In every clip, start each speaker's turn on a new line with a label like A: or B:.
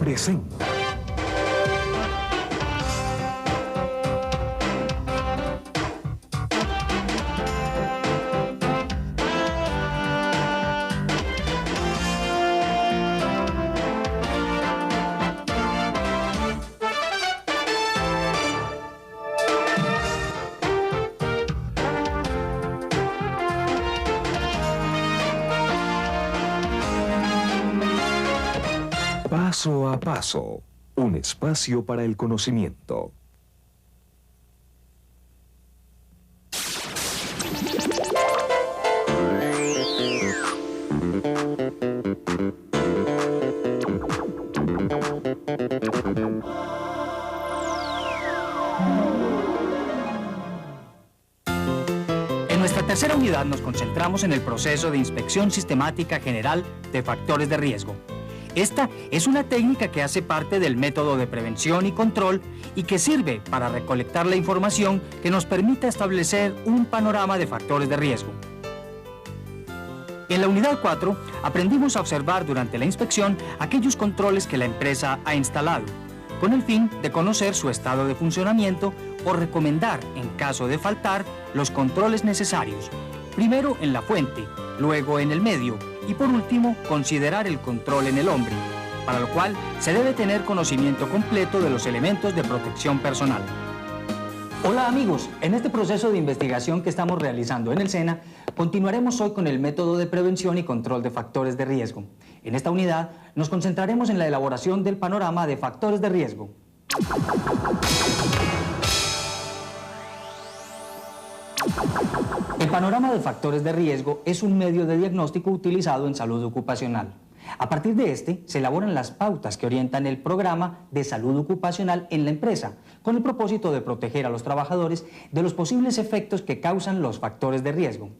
A: presenta. Paso a paso, un espacio para el conocimiento.
B: En nuestra tercera unidad nos concentramos en el proceso de inspección sistemática general de factores de riesgo. Esta es una técnica que hace parte del método de prevención y control y que sirve para recolectar la información que nos permita establecer un panorama de factores de riesgo. En la unidad 4 aprendimos a observar durante la inspección aquellos controles que la empresa ha instalado, con el fin de conocer su estado de funcionamiento o recomendar, en caso de faltar, los controles necesarios, primero en la fuente, luego en el medio y por último considerar el control en el hombre, para lo cual se debe tener conocimiento completo de los elementos de protección personal. Hola amigos, en este proceso de investigación que estamos realizando en el SENA, continuaremos hoy con el método de prevención y control de factores de riesgo. En esta unidad nos concentraremos en la elaboración del panorama de factores de riesgo. El panorama de factores de riesgo es un medio de diagnóstico utilizado en salud ocupacional. A partir de este, se elaboran las pautas que orientan el programa de salud ocupacional en la empresa, con el propósito de proteger a los trabajadores de los posibles efectos que causan los factores de riesgo.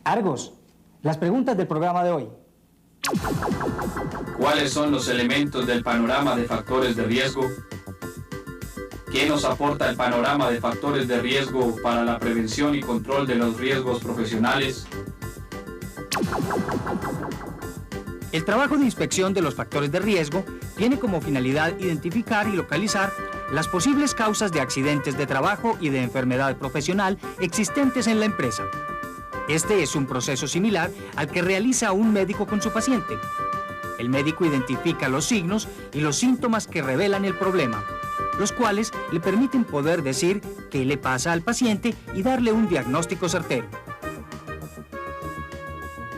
B: Argos, las preguntas del programa de hoy.
C: ¿Cuáles son los elementos del panorama de factores de riesgo? ¿Qué nos aporta el panorama de factores de riesgo para la prevención y control de los riesgos profesionales?
B: El trabajo de inspección de los factores de riesgo tiene como finalidad identificar y localizar las posibles causas de accidentes de trabajo y de enfermedad profesional existentes en la empresa. Este es un proceso similar al que realiza un médico con su paciente. El médico identifica los signos y los síntomas que revelan el problema, los cuales le permiten poder decir qué le pasa al paciente y darle un diagnóstico certero.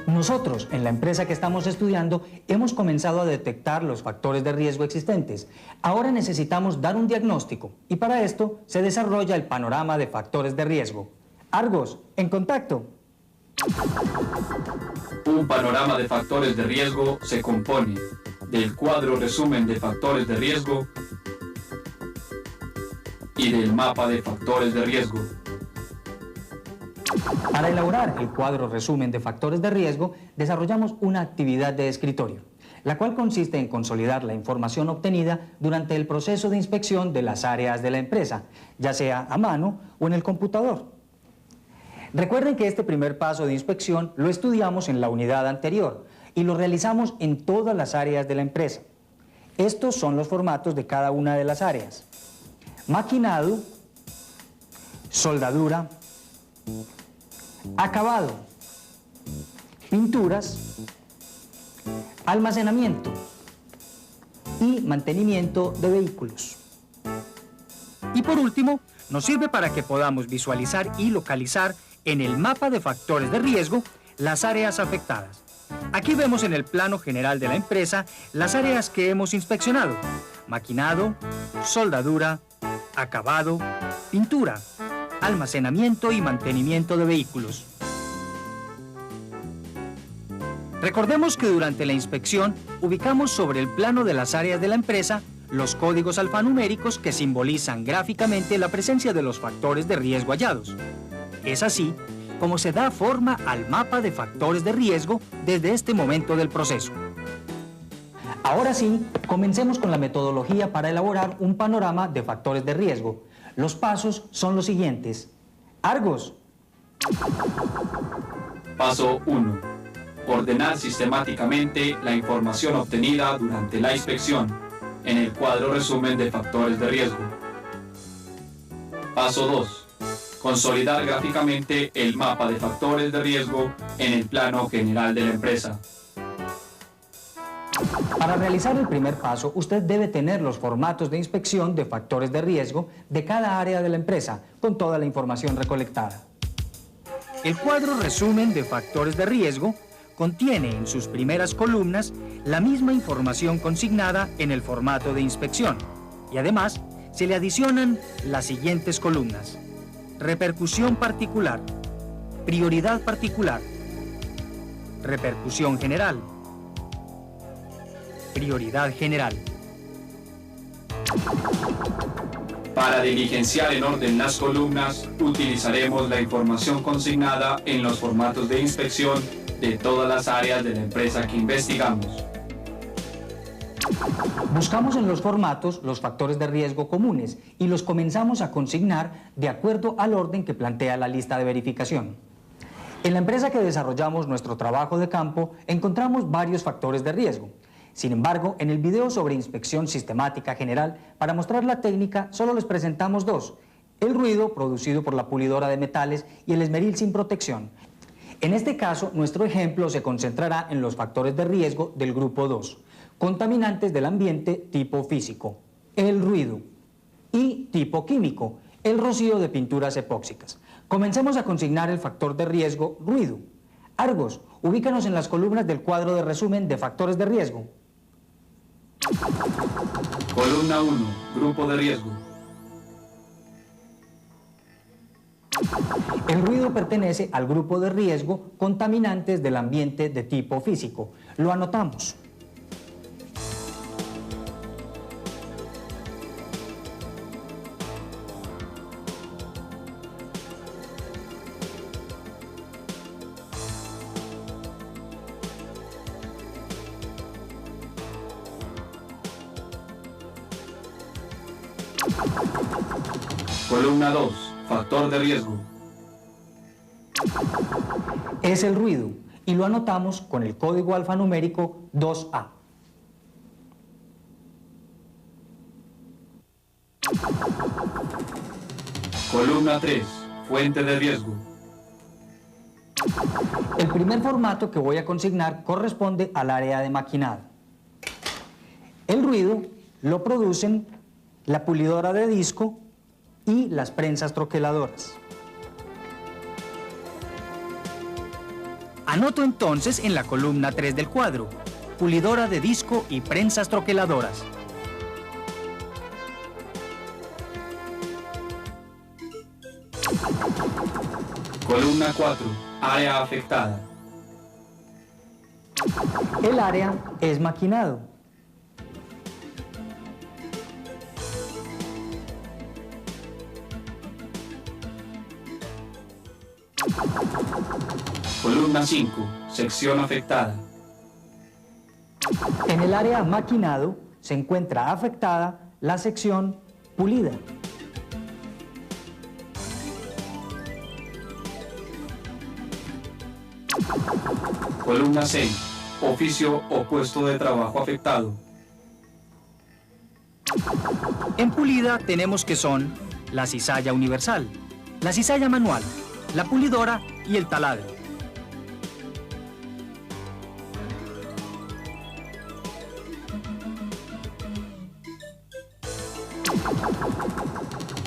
B: Nosotros, en la empresa que estamos estudiando, hemos comenzado a detectar los factores de riesgo existentes. Ahora necesitamos dar un diagnóstico y para esto se desarrolla el panorama de factores de riesgo. Argos, en contacto.
C: Un panorama de factores de riesgo se compone del cuadro resumen de factores de riesgo y del mapa de factores de riesgo.
B: Para elaborar el cuadro resumen de factores de riesgo, desarrollamos una actividad de escritorio, la cual consiste en consolidar la información obtenida durante el proceso de inspección de las áreas de la empresa, ya sea a mano o en el computador. Recuerden que este primer paso de inspección lo estudiamos en la unidad anterior y lo realizamos en todas las áreas de la empresa. Estos son los formatos de cada una de las áreas: maquinado, soldadura, acabado, pinturas, almacenamiento y mantenimiento de vehículos. Y por último, nos sirve para que podamos visualizar y localizar en el mapa de factores de riesgo las áreas afectadas. Aquí vemos en el plano general de la empresa las áreas que hemos inspeccionado: maquinado, soldadura, acabado, pintura, almacenamiento y mantenimiento de vehículos. Recordemos que durante la inspección ubicamos sobre el plano de las áreas de la empresa los códigos alfanuméricos que simbolizan gráficamente la presencia de los factores de riesgo hallados. Es así como se da forma al mapa de factores de riesgo desde este momento del proceso. Ahora sí, comencemos con la metodología para elaborar un panorama de factores de riesgo. Los pasos son los siguientes. Argos.
C: Paso 1. Ordenar sistemáticamente la información obtenida durante la inspección. en el cuadro resumen de factores de riesgo. Paso 2. Consolidar gráficamente el mapa de factores de riesgo en el plano general de la empresa.
B: Para realizar el primer paso, usted debe tener los formatos de inspección de factores de riesgo de cada área de la empresa, con toda la información recolectada. El cuadro resumen de factores de riesgo contiene en sus primeras columnas la misma información consignada en el formato de inspección y además se le adicionan las siguientes columnas: repercusión particular, prioridad particular, repercusión general, prioridad general.
C: Para diligenciar en orden las columnas, utilizaremos la información consignada en los formatos de inspección de todas las áreas de la empresa que investigamos.
B: Buscamos en los formatos los factores de riesgo comunes y los comenzamos a consignar de acuerdo al orden que plantea la lista de verificación. En la empresa que desarrollamos nuestro trabajo de campo encontramos varios factores de riesgo. Sin embargo, en el video sobre inspección sistemática general, para mostrar la técnica, solo les presentamos dos: el ruido producido por la pulidora de metales y el esmeril sin protección. En este caso, nuestro ejemplo se concentrará en los factores de riesgo del grupo 2, contaminantes del ambiente tipo físico, el ruido, y tipo químico, el rocío de pinturas epóxicas. Comencemos a consignar el factor de riesgo ruido. Argos, ubícanos en las columnas del cuadro de resumen de factores de riesgo.
C: Columna 1, grupo de riesgo.
B: El ruido pertenece al grupo de riesgo contaminantes del ambiente de tipo físico. Lo anotamos.
C: Columna 2, factor de riesgo.
B: Es el ruido y lo anotamos con el código alfanumérico 2A.
C: Columna 3, fuente de riesgo.
B: El primer formato que voy a consignar corresponde al área de maquinado. El ruido lo producen la pulidora de disco y las prensas troqueladoras. Anoto entonces en la columna 3 del cuadro: pulidora de disco y prensas troqueladoras.
C: Columna 4, área afectada.
B: El área es maquinado.
C: Columna 5, sección afectada.
B: En el área maquinado se encuentra afectada la sección pulida.
C: Columna 6, oficio o puesto de trabajo afectado.
B: En pulida tenemos que son la cizalla universal, la cizalla manual, la pulidora y el taladro.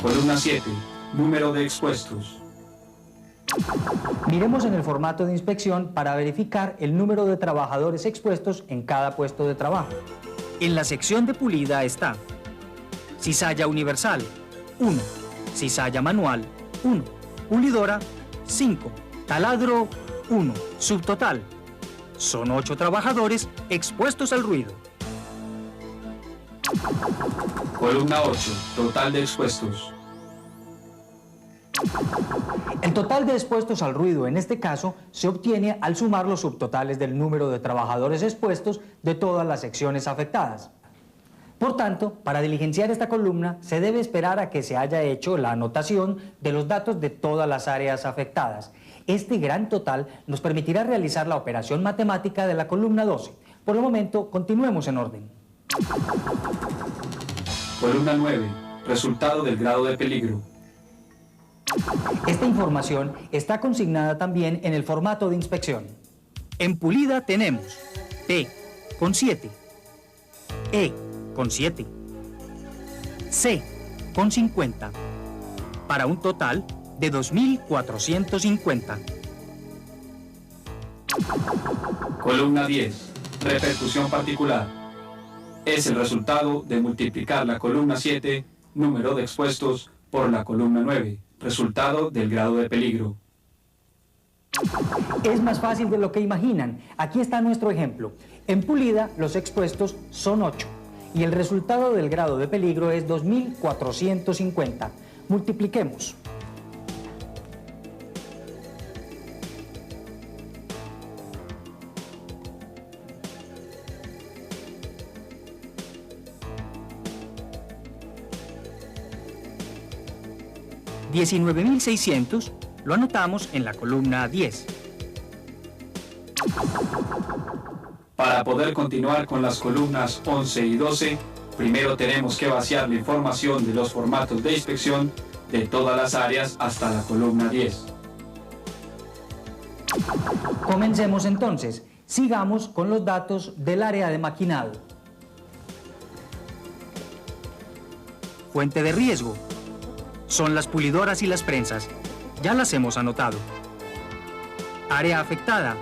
C: Columna 7, número de expuestos.
B: Miremos en el formato de inspección para verificar el número de trabajadores expuestos en cada puesto de trabajo. En la sección de pulida está cizalla universal, 1, cizalla manual, 1, pulidora, 5, taladro, 1, subtotal. Son 8 trabajadores expuestos al ruido.
C: Columna 8, total de expuestos.
B: El total de expuestos al ruido en este caso se obtiene al sumar los subtotales del número de trabajadores expuestos de todas las secciones afectadas. Por tanto, para diligenciar esta columna se debe esperar a que se haya hecho la anotación de los datos de todas las áreas afectadas. Este gran total nos permitirá realizar la operación matemática de la columna 12. Por el momento, continuemos en orden.
C: Columna 9. Resultado del grado de peligro.
B: Esta información está consignada también en el formato de inspección. En pulida tenemos P con 7, E con 7, C con 50, para un total de 2.450.
C: Columna 10. Repercusión particular. Es el resultado de multiplicar la columna 7, número de expuestos, por la columna 9, resultado del grado de peligro.
B: Es más fácil de lo que imaginan. Aquí está nuestro ejemplo. En pulida, los expuestos son 8 y el resultado del grado de peligro es 2.450. Multipliquemos. $19.600 lo anotamos en la columna 10.
C: Para poder continuar con las columnas 11 y 12, primero tenemos que vaciar la información de los formatos de inspección de todas las áreas hasta la columna 10.
B: Comencemos entonces. Sigamos con los datos del área de maquinado. Fuente de riesgo. Son las pulidoras y las prensas. Ya las hemos anotado. Área afectada.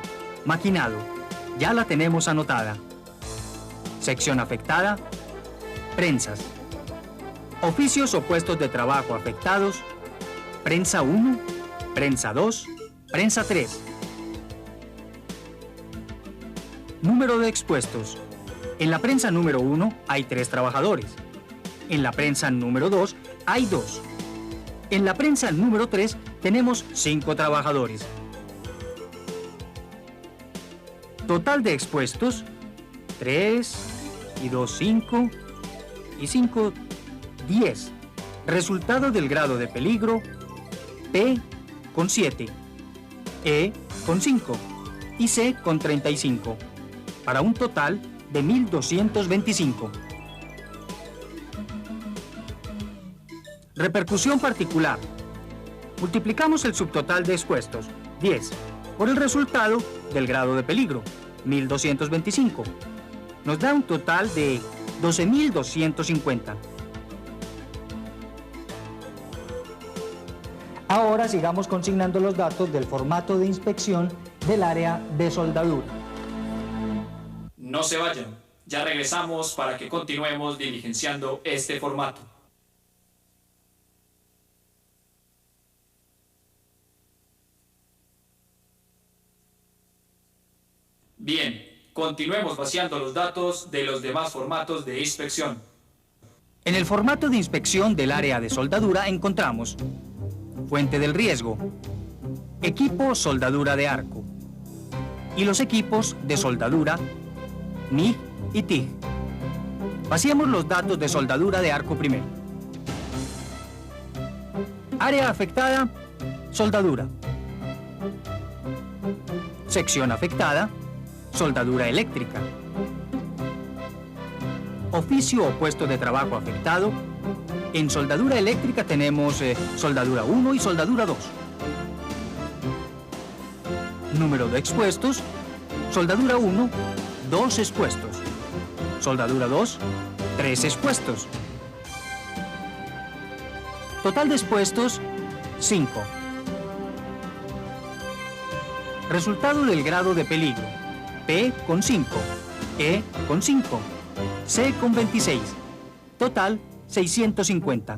B: Maquinado. Ya la tenemos anotada. Sección afectada. Prensas. Oficios o puestos de trabajo afectados. Prensa 1, prensa 2, prensa 3. Número de expuestos. En la prensa número 1 hay 3 trabajadores. En la prensa número 2 hay 2. En la prensa número 3 tenemos 5 trabajadores. Total de expuestos, 3 y 2, 5 y 5, 10. Resultado del grado de peligro, P con 7, E con 5 y C con 35, para un total de 1.225. Repercusión particular. Multiplicamos el subtotal de expuestos, 10, por el resultado del grado de peligro, 1.225. Nos da un total de 12.250. Ahora sigamos consignando los datos del formato de inspección del área de soldadura.
C: No se vayan, ya regresamos para que continuemos diligenciando este formato. Bien, continuemos vaciando los datos de los demás formatos de inspección.
B: En el formato de inspección del área de soldadura encontramos fuente del riesgo, equipo soldadura de arco y los equipos de soldadura MIG y TIG. Vaciemos los datos de soldadura de arco primero. Área afectada, soldadura. Sección afectada, soldadura eléctrica. Oficio o puesto de trabajo afectado. En soldadura eléctrica tenemos soldadura 1 y soldadura 2. Número de expuestos. Soldadura 1, 2 expuestos. Soldadura 2, 3 expuestos. Total de expuestos, 5. Resultado del grado de peligro. P con 5, E con 5, C con 26. Total, 650.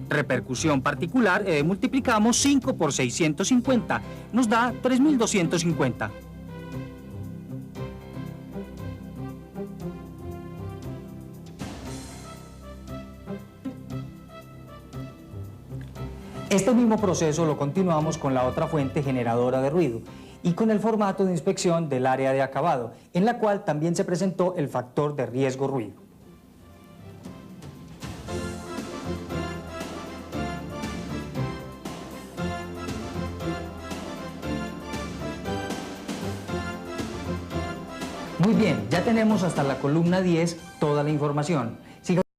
B: Repercusión particular, multiplicamos 5 por 650. Nos da 3.250. Este mismo proceso lo continuamos con la otra fuente generadora de ruido y con el formato de inspección del área de acabado, en la cual también se presentó el factor de riesgo ruido. Muy bien, ya tenemos hasta la columna 10 toda la información.